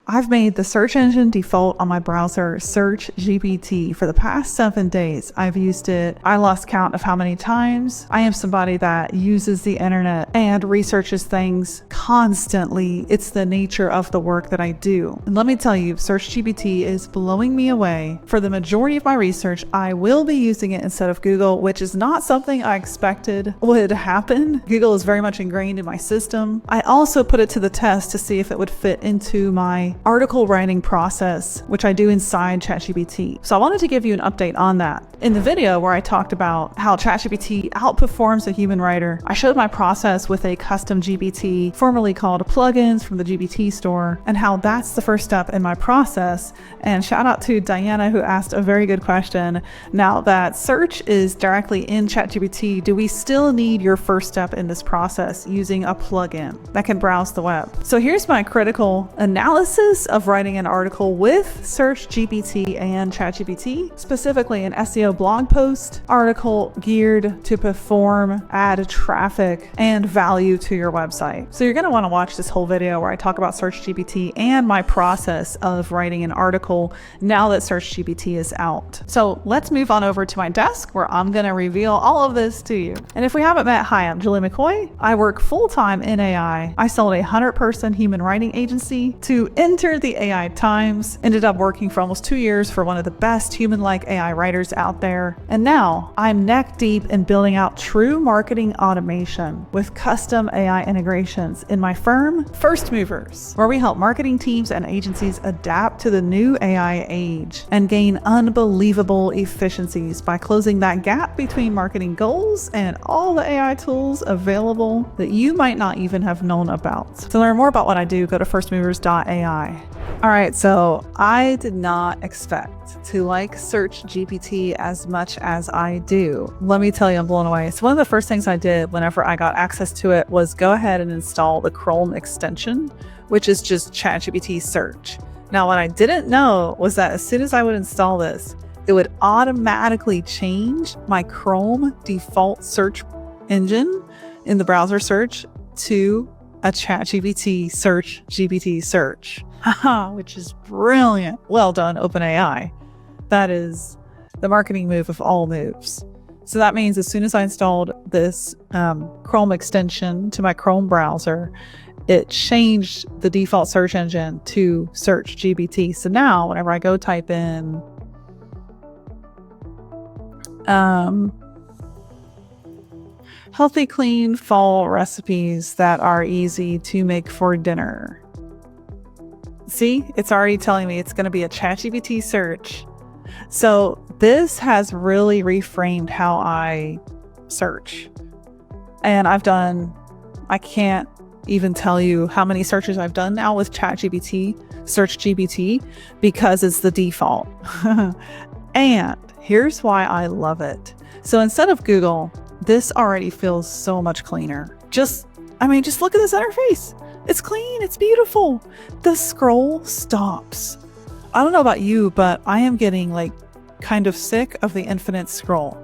I've made the search engine default on my browser SearchGPT for the past 7 days. I've used it. I lost count of how many times. I am somebody that uses the internet and researches things constantly. It's the nature of the work that I do. And let me tell you, SearchGPT is blowing me away. For the majority of my research, I will be using it instead of Google, which is not something I expected would happen. Google is very much ingrained in my system. I also put it to the test to see if it would fit into my article writing process, which I do inside ChatGPT. So I wanted to give you an update on that. In the video where I talked about how ChatGPT outperforms a human writer, I showed my process with a CustomGPT, formerly called plugins from the GPT store, and how that's the first step in my process. And shout out to Diana, who asked a very good question. Now that search is directly in ChatGPT, do we still need your first step in this process using a plugin that can browse the web? So here's my critical analysis of writing an article with SearchGPT and ChatGPT, specifically an SEO blog post article geared to perform, add traffic and value to your website. So you're going to want to watch this whole video where I talk about SearchGPT and my process of writing an article now that SearchGPT is out. So let's move on over to my desk where I'm going to reveal all of this to you. And if we haven't met, hi, I'm Julie McCoy. I work full-time in AI. I sold a 100-person human writing agency to enter the AI Times, ended up working for almost 2 years for one of the best human-like AI writers out there. And now I'm neck deep in building out true marketing automation with custom AI integrations in my firm, First Movers, where we help marketing teams and agencies adapt to the new AI age and gain unbelievable efficiencies by closing that gap between marketing goals and all the AI tools available that you might not even have known about. To learn more about what I do, go to firstmovers.ai. All right, so I did not expect to like SearchGPT as much as I do. Let me tell you, I'm blown away. So one of the first things I did whenever I got access to it was go ahead and install the Chrome extension, which is just ChatGPT search. Now, what I didn't know was that as soon as I would install this, it would automatically change my Chrome default search engine in the browser search to a ChatGPT SearchGPT search, which is brilliant. Well done, OpenAI. That is the marketing move of all moves. So that means as soon as I installed this Chrome extension to my Chrome browser, it changed the default search engine to SearchGPT. So now whenever I go type in healthy, clean fall recipes that are easy to make for dinner. See, it's already telling me it's going to be a ChatGPT search. So this has really reframed how I search. And I can't even tell you how many searches I've done now with ChatGPT, SearchGPT, because it's the default. And here's why I love it. So instead of Google, this already feels so much cleaner. Just look at this interface. It's clean. It's beautiful. The scroll stops. I don't know about you, but I am getting kind of sick of the infinite scroll.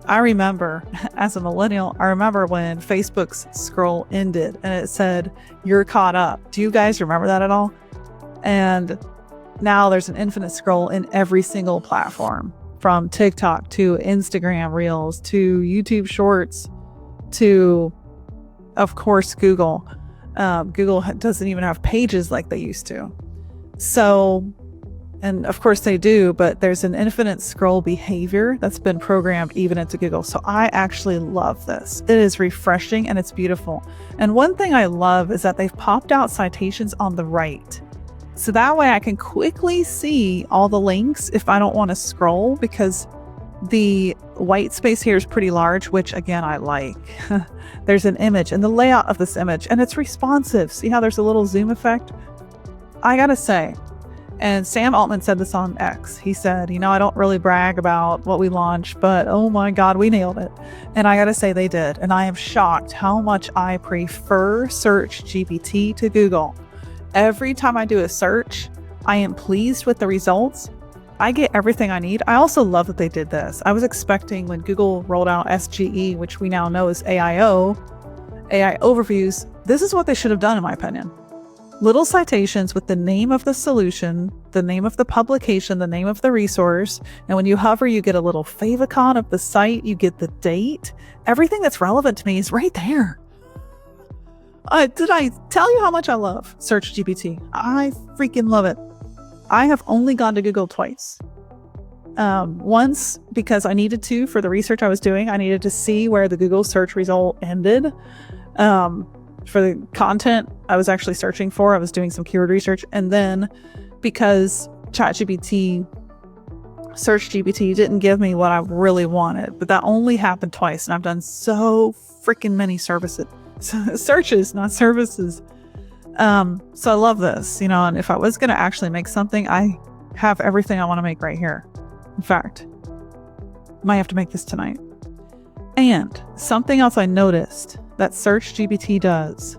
I remember as a millennial, when Facebook's scroll ended and it said, "You're caught up." Do you guys remember that at all? And now there's an infinite scroll in every single platform, from TikTok to Instagram Reels to YouTube Shorts to, of course, Google. Google doesn't even have pages like they used to. So, and of course they do, but there's an infinite scroll behavior that's been programmed even into Google. So I actually love this. It is refreshing and it's beautiful. And one thing I love is that they've popped out citations on the right. So that way I can quickly see all the links if I don't want to scroll, because the white space here is pretty large, which again, I like. There's an image and the layout of this image, and it's responsive. See how there's a little zoom effect? I gotta say, and Sam Altman said this on X. He said, I don't really brag about what we launched, but oh my God, we nailed it. And I gotta say they did. And I am shocked how much I prefer SearchGPT to Google. Every time I do a search, I am pleased with the results. I get everything I need. I also love that they did this. I was expecting when Google rolled out SGE, which we now know is AIO, AI overviews, this is what they should have done in my opinion. little citations with the name of the solution, the name of the publication, the name of the resource. And when you hover, you get a little favicon of the site, you get the date. Everything that's relevant to me is right there. Did I tell you how much I love SearchGPT? I freaking love it. I have only gone to Google twice. Once because I needed to for the research I was doing. I needed to see where the Google search result ended. For the content I was actually searching for, I was doing some keyword research. And then because SearchGPT didn't give me what I really wanted, but that only happened twice. And I've done so freaking many searches, not services. So I love this, and if I was going to actually make something, I have everything I want to make right here. In fact, might have to make this tonight. And something else I noticed that SearchGPT does.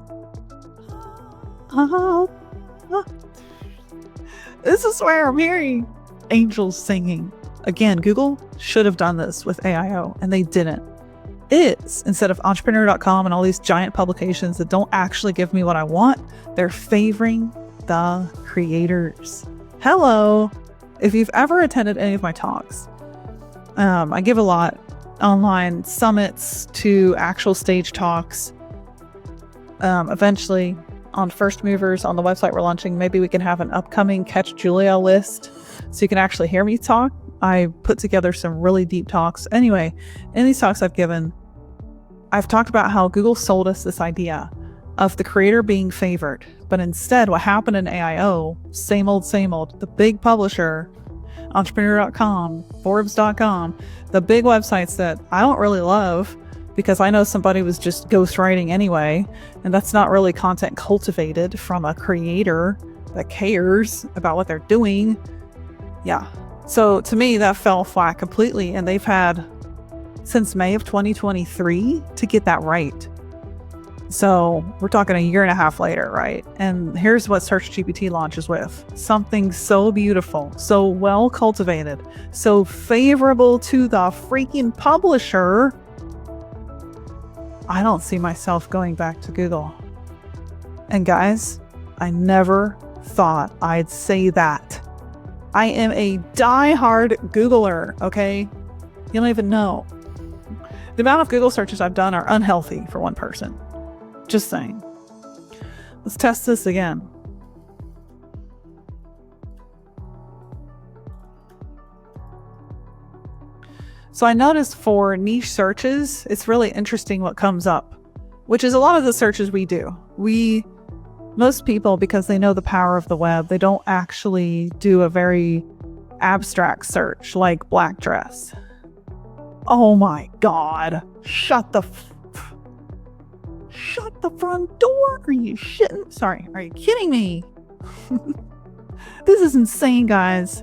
This is where I'm hearing angels singing. Again, Google should have done this with AIO, and they didn't. Instead of entrepreneur.com and all these giant publications that don't actually give me what I want, they're favoring the creators. Hello. If you've ever attended any of my talks, I give a lot online, summits to actual stage talks. Eventually on First Movers on the website we're launching, maybe we can have an upcoming Catch Julia list so you can actually hear me talk. I put together some really deep talks. Anyway, in these talks I've given, I've talked about how Google sold us this idea of the creator being favored. But instead, what happened in AIO, same old, the big publisher, entrepreneur.com, Forbes.com, the big websites that I don't really love because I know somebody was just ghostwriting anyway, and that's not really content cultivated from a creator that cares about what they're doing. Yeah. So to me, that fell flat completely, and they've had since May of 2023 to get that right. So we're talking a year and a half later, right? And here's what SearchGPT launches with. Something so beautiful, so well cultivated, so favorable to the freaking publisher. I don't see myself going back to Google. And guys, I never thought I'd say that. I am a die-hard Googler, okay? You don't even know. The amount of Google searches I've done are unhealthy for one person. Just saying. Let's test this again. So I noticed for niche searches, it's really interesting what comes up, which is a lot of the searches we do. Most people, because they know the power of the web, they don't actually do a very abstract search like black dress. Oh my God. Shut the front door. Are you shitting? Sorry. Are you kidding me? This is insane, guys.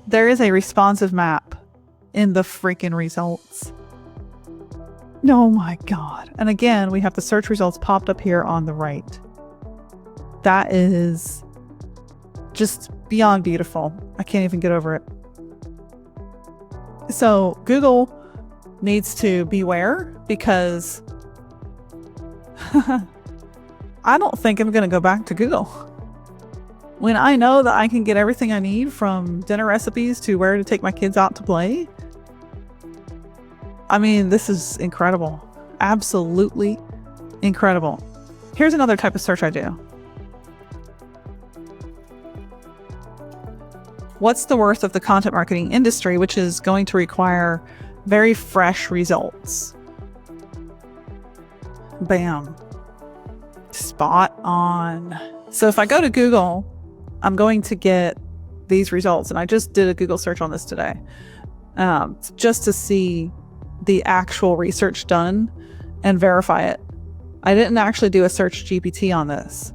There is a responsive map in the freaking results. Oh my God. And again, we have the search results popped up here on the right. That is just beyond beautiful. I can't even get over it. So Google needs to beware because I don't think I'm going to go back to Google. When I know that I can get everything I need from dinner recipes to where to take my kids out to play. I mean, this is incredible. Absolutely incredible. Here's another type of search I do. What's the worth of the content marketing industry, which is going to require very fresh results? Bam. Spot on. So if I go to Google, I'm going to get these results. And I just did a Google search on this today, just to see the actual research done and verify it. I didn't actually do a SearchGPT on this.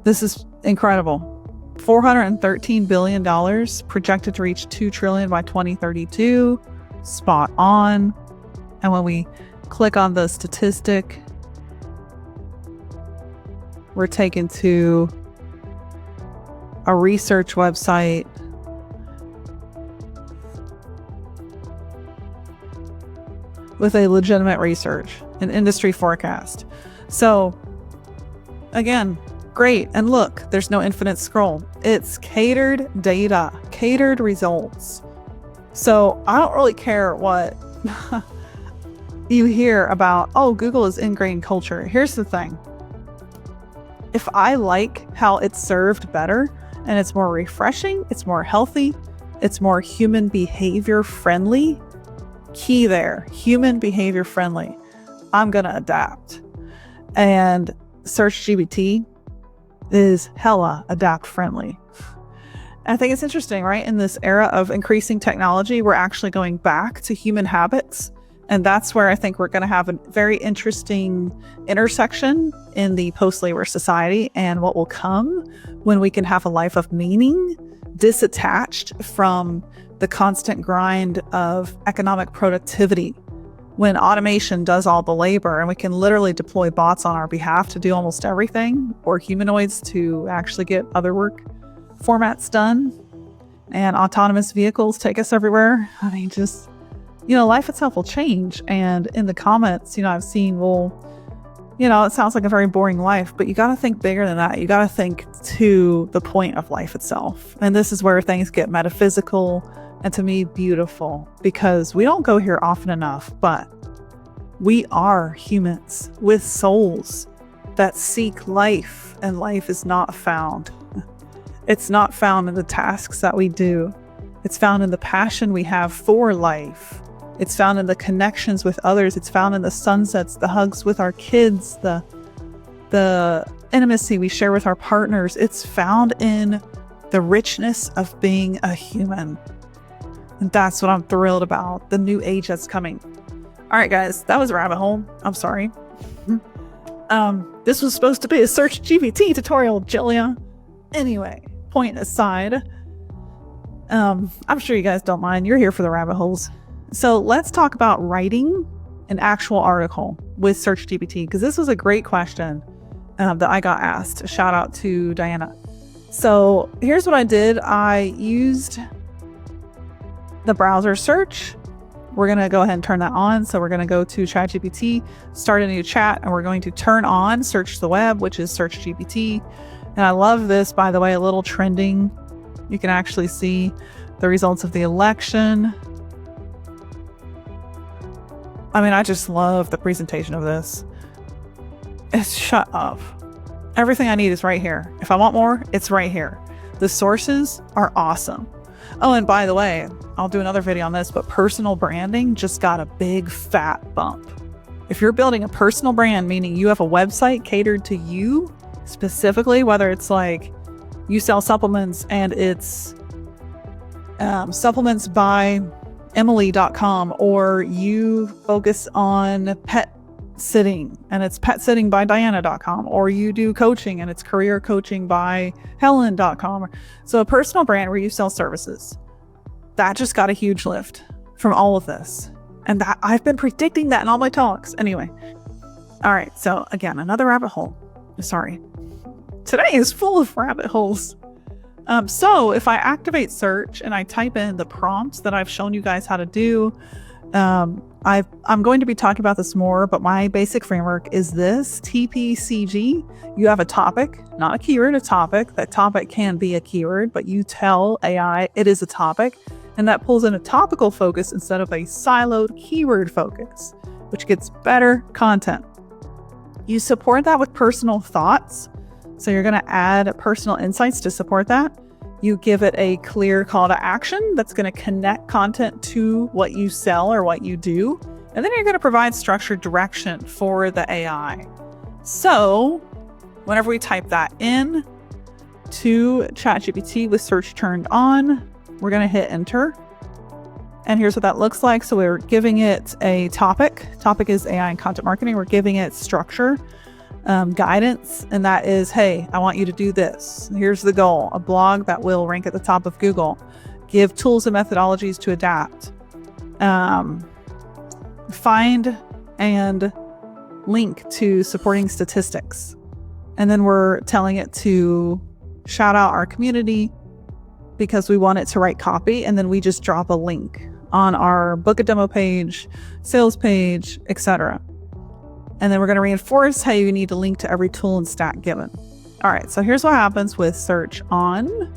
This is incredible. $413 billion projected to reach $2 trillion by 2032. Spot on. And when we click on the statistic, we're taken to a research website with a legitimate research, an industry forecast. So Again, great. And look, there's no infinite scroll. It's catered data, catered results. So I don't really care what you hear about, oh, Google is ingrained culture. Here's the thing. If I like how it's served better and it's more refreshing, it's more healthy, it's more human behavior friendly, key there, human behavior friendly, I'm going to adapt. And SearchGPT is hella adapt friendly. I think it's interesting, right? In this era of increasing technology, we're actually going back to human habits. And that's where I think we're going to have a very interesting intersection in the post-labor society and what will come when we can have a life of meaning, disattached from the constant grind of economic productivity. When automation does all the labor and we can literally deploy bots on our behalf to do almost everything, or humanoids to actually get other work formats done, and autonomous vehicles take us everywhere. I mean, just, life itself will change. And in the comments, I've seen, it sounds like a very boring life, but you got to think bigger than that. You got to think to the point of life itself. And this is where things get metaphysical and, to me, beautiful, because we don't go here often enough, but we are humans with souls that seek life, and life is not found. It's not found in the tasks that we do. It's found in the passion we have for life. It's found in the connections with others. It's found in the sunsets, the hugs with our kids, the intimacy we share with our partners. It's found in the richness of being a human. And that's what I'm thrilled about, the new age that's coming. All right, guys, that was a rabbit hole. I'm sorry. This was supposed to be a SearchGPT tutorial, Julia. Anyway, point aside, I'm sure you guys don't mind. You're here for the rabbit holes. So let's talk about writing an actual article with SearchGPT, because this was a great question that I got asked. Shout out to Diana. So here's what I did. I used the browser search. We're going to go ahead and turn that on. So we're going to go to ChatGPT, start a new chat, and we're going to turn on Search the Web, which is SearchGPT. And I love this, by the way, a little trending. You can actually see the results of the election. I mean, I just love the presentation of this. It's shut up. Everything I need is right here. If I want more, it's right here. The sources are awesome. Oh, and by the way, I'll do another video on this, but personal branding just got a big fat bump. If you're building a personal brand, meaning you have a website catered to you specifically, whether it's like you sell supplements and it's supplements by Emily.com, or you focus on pet sitting and it's pet sitting by Diana.com, or you do coaching and it's career coaching by Helen.com. So a personal brand where you sell services, that just got a huge lift from all of this. And that I've been predicting that in all my talks. Anyway. All right. So again, another rabbit hole. Sorry. Today is full of rabbit holes. So if I activate search and I type in the prompts that I've shown you guys how to do, I'm going to be talking about this more, but my basic framework is this: TPCG. You have a topic, not a keyword, a topic. That topic can be a keyword, but you tell AI it is a topic, and that pulls in a topical focus instead of a siloed keyword focus, which gets better content. You support that with personal thoughts. So you're going to add personal insights to support that. You give it a clear call to action that's going to connect content to what you sell or what you do. And then you're going to provide structured direction for the AI. So whenever we type that in to ChatGPT with search turned on, we're going to hit enter. And here's what that looks like. So we're giving it a topic. Topic is AI and content marketing. We're giving it structure. Guidance, and that is, hey, I want you to do this. Here's the goal: a blog that will rank at the top of Google. Give tools and methodologies to adapt. Find and link to supporting statistics. And then we're telling it to shout out our community because we want it to write copy, and then we just drop a link on our book a demo page, sales page, etc. And then we're going to reinforce how you need to link to every tool and stack given. All right, so here's what happens with search on.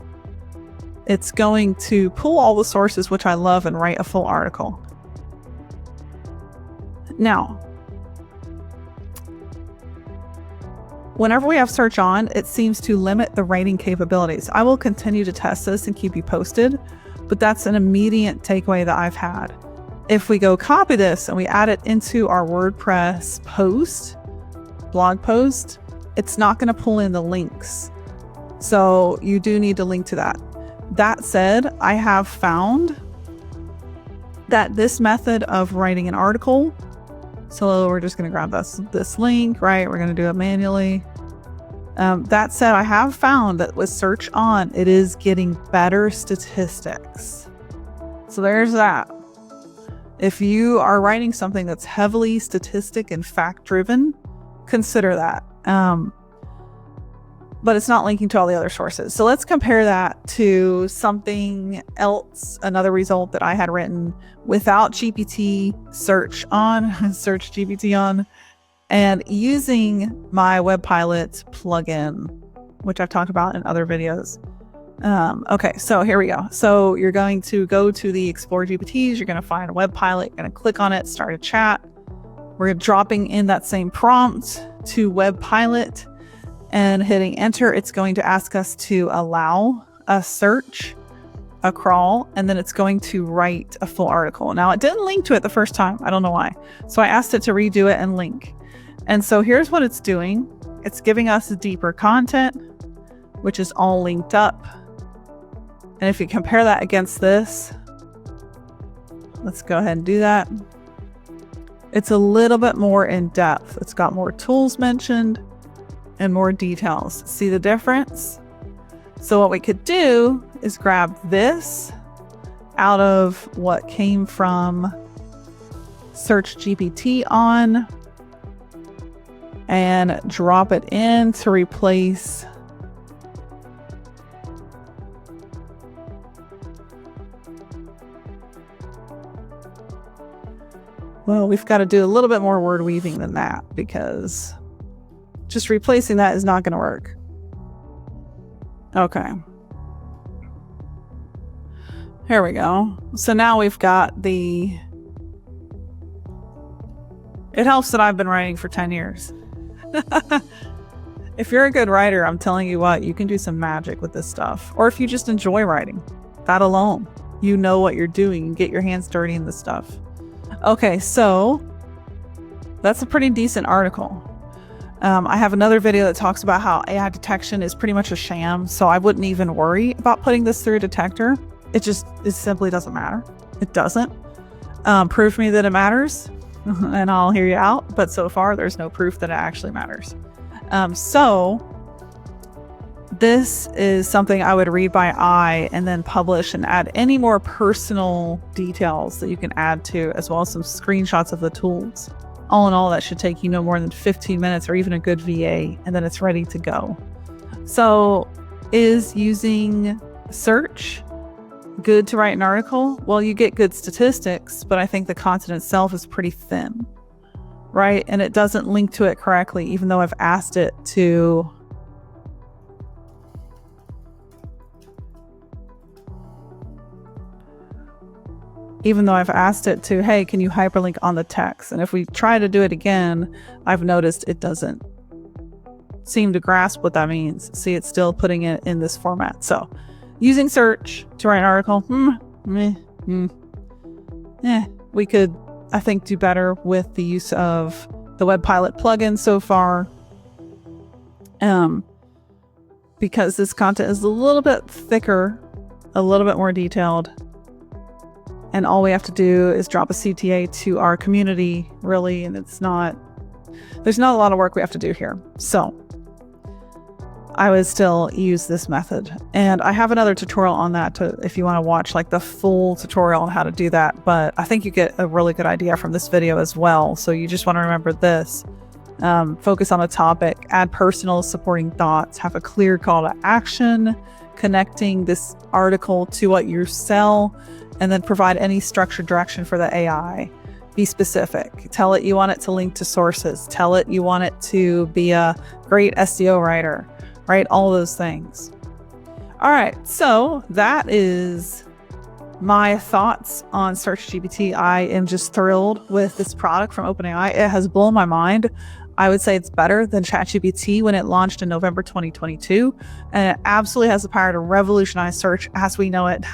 It's going to pull all the sources, which I love, and write a full article. Now, whenever we have search on, it seems to limit the writing capabilities. I will continue to test this and keep you posted, but that's an immediate takeaway that I've had. If we go copy this and we add it into our WordPress post, blog post, it's not going to pull in the links. So you do need to link to that. That said, I have found that this method of writing an article, so we're just going to grab this link, right? We're going to do it manually. That said, I have found that with search on, it is getting better statistics. So there's that. If you are writing something that's heavily statistic and fact driven, consider that. But it's not linking to all the other sources. So let's compare that to something else, another result that I had written without GPT search on, SearchGPT on, and using my WebPilot plugin, which I've talked about in other videos. Okay, so here we go. So you're going to go to the Explore GPTs, you're going to find a WebPilot, you're going to click on it, start a chat. We're dropping in that same prompt to WebPilot and hitting enter. It's going to ask us to allow a search, a crawl, and then it's going to write a full article. Now, it didn't link to it the first time. I don't know why. So I asked it to redo it and link. And so here's what it's doing. It's giving us deeper content, which is all linked up. And if you compare that against this, let's go ahead and do that. It's a little bit more in depth. It's got more tools mentioned and more details. See the difference? So what we could do is grab this out of what came from SearchGPT on and drop it in to replace well, we've got to do a little bit more word weaving than that, because just replacing that is not going to work. Okay. Here we go. So now we've got it helps that I've been writing for 10 years. If you're a good writer, I'm telling you what, you can do some magic with this stuff. Or if you just enjoy writing, that alone, you know what you're doing and get your hands dirty in this stuff. Okay, so that's a pretty decent article. I have another video that talks about how AI detection is pretty much a sham, so I wouldn't even worry about putting this through a detector. It simply doesn't matter. It doesn't. Prove me that it matters, and I'll hear you out. But so far, there's no proof that it actually matters. So this is something I would read by eye and then publish and add any more personal details that you can add to, as well as some screenshots of the tools. All in all, that should take you no more than 15 minutes or even a good VA, and then it's ready to go. So is using search good to write an article? Well, you get good statistics, but I think the content itself is pretty thin, right? And it doesn't link to it correctly, even though I've asked it to hey, can you hyperlink on the text? And if we try to do it again, I've noticed it doesn't seem to grasp what that means. See, it's still putting it in this format. So using search to write an article, we could, I think, do better with the use of the WebPilot plugin so far. Because this content is a little bit thicker, a little bit more detailed. And all we have to do is drop a CTA to our community, really, and there's not a lot of work we have to do here. So I would still use this method. And I have another tutorial on that if you want to watch like the full tutorial on how to do that. But I think you get a really good idea from this video as well. So you just want to remember this. Focus on a topic, add personal supporting thoughts, have a clear call to action, connecting this article to what you sell, and then provide any structured direction for the AI. Be specific. Tell it you want it to link to sources. Tell it you want it to be a great SEO writer, right? All those things. All right, so that is my thoughts on SearchGPT. I am just thrilled with this product from OpenAI. It has blown my mind. I would say it's better than ChatGPT when it launched in November 2022, and it absolutely has the power to revolutionize search as we know it.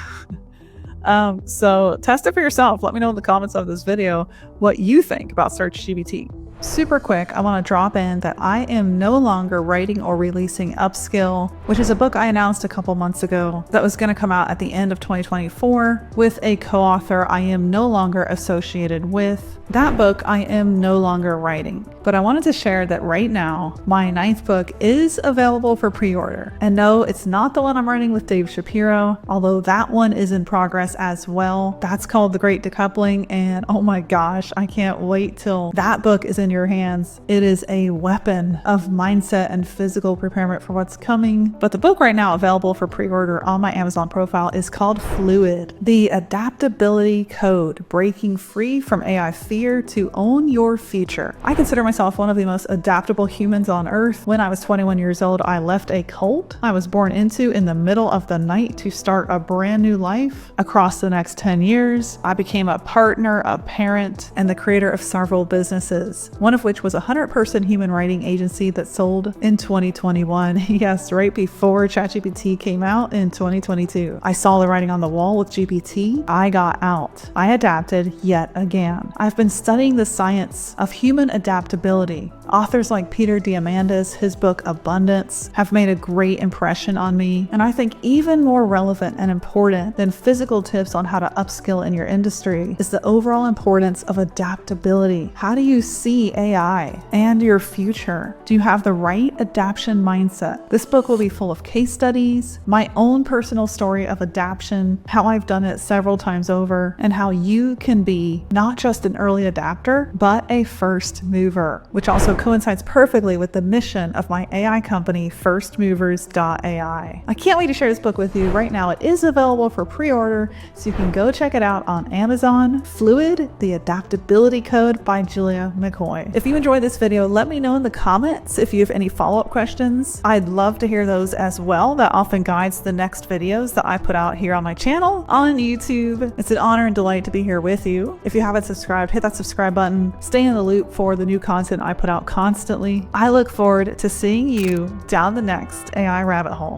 So test it for yourself. Let me know in the comments of this video what you think about SearchGPT. Super quick, I want to drop in that I am no longer writing or releasing Upskill, which is a book I announced a couple months ago that was going to come out at the end of 2024 with a co-author I am no longer associated with. That book I am no longer writing, but I wanted to share that right now, my 9th book is available for pre-order. And no, it's not the one I'm writing with Dave Shapiro, although that one is in progress as well. That's called The Great Decoupling, and oh my gosh, I can't wait till that book is in your hands. It is a weapon of mindset and physical preparation for what's coming. But the book right now available for pre-order on my Amazon profile is called Fluid, The Adaptability Code, Breaking Free from AI Fear to Own Your Future. I consider myself one of the most adaptable humans on earth. When I was 21 years old, I left a cult I was born into in the middle of the night to start a brand new life. Across the next 10 years, I became a partner, a parent, and the creator of several businesses, one of which was a 100-person human writing agency that sold in 2021. Yes, right before ChatGPT came out in 2022. I saw the writing on the wall with GPT. I got out. I adapted yet again. I've been studying the science of human adaptability. Authors like Peter Diamandis, his book Abundance, have made a great impression on me, and I think even more relevant and important than physical tips on how to upskill in your industry is the overall importance of adaptability. How do you see AI and your future? Do you have the right adaptation mindset? This book will be full of case studies, my own personal story of adaptation, how I've done it several times over, and how you can be not just an early adapter, but a first mover, which also coincides perfectly with the mission of my AI company, firstmovers.ai. I can't wait to share this book with you. Right now, it is available for pre-order, so you can go check it out on Amazon. Fluid, The Adaptability Code by Julia McCoy. If you enjoyed this video, let me know in the comments if you have any follow-up questions. I'd love to hear those as well. That often guides the next videos that I put out here on my channel on YouTube. It's an honor and delight to be here with you. If you haven't subscribed, hit that subscribe button. Stay in the loop for the new content I put out constantly. I look forward to seeing you down the next AI rabbit hole.